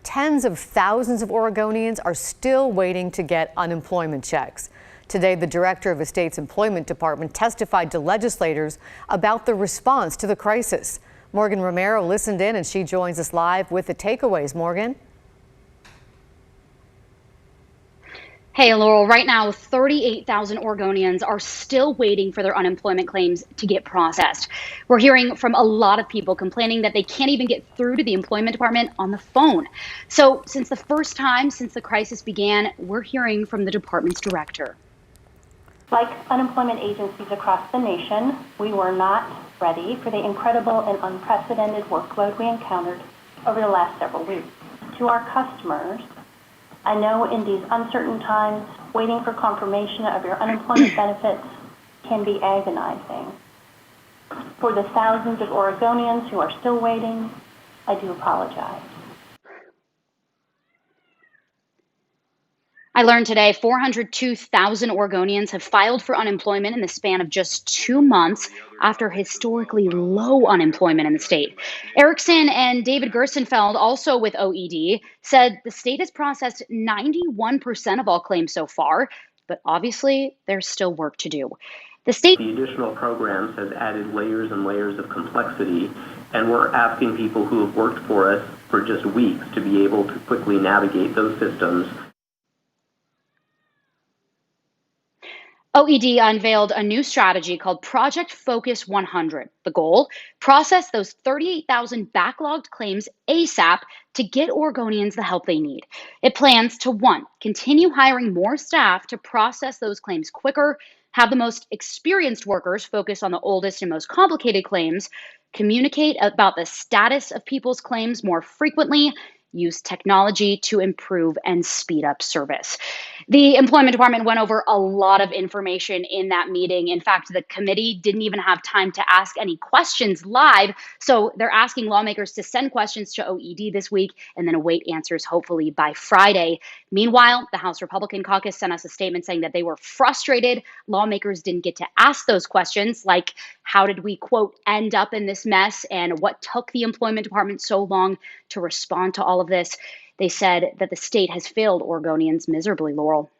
Tens of thousands of Oregonians are still waiting to get unemployment checks. Today, the director of the state's employment department testified to legislators about the response to the crisis. Morgan Romero listened in, and she joins us live with the takeaways. Morgan? Hey, Laurel, right now, 38,000 Oregonians are still waiting for their unemployment claims to get processed. We're hearing from a lot of people complaining that they can't even get through to the employment department on the phone. So since the first time since the crisis began, we're hearing from the department's director. Like unemployment agencies across the nation, we were not ready for the incredible and unprecedented workload we encountered over the last several weeks. To our customers, I know in these uncertain times, waiting for confirmation of your unemployment benefits can be agonizing. For the thousands of Oregonians who are still waiting, I do apologize. I learned today 402,000 Oregonians have filed for unemployment in the span of just 2 months after historically low unemployment in the state. Erickson and David Gerstenfeld, also with OED, said the state has processed 91% of all claims so far, but obviously there's still work to do. The additional programs has added layers and layers of complexity, and we're asking people who have worked for us for just weeks to be able to quickly navigate those systems. OED unveiled a new strategy called Project Focus 100. The goal? Process those 38,000 backlogged claims ASAP to get Oregonians the help they need. It plans to, 1, continue hiring more staff to process those claims quicker, have the most experienced workers focus on the oldest and most complicated claims, communicate about the status of people's claims more frequently, use technology to improve and speed up service. The employment department went over a lot of information in that meeting. In fact, the committee didn't even have time to ask any questions live. So they're asking lawmakers to send questions to OED this week and then await answers hopefully by Friday. Meanwhile, the House Republican caucus sent us a statement saying that they were frustrated lawmakers didn't get to ask those questions, like how did we, quote, end up in this mess, and what took the employment department so long to respond to all of this. They said that the state has failed Oregonians miserably, Laurel.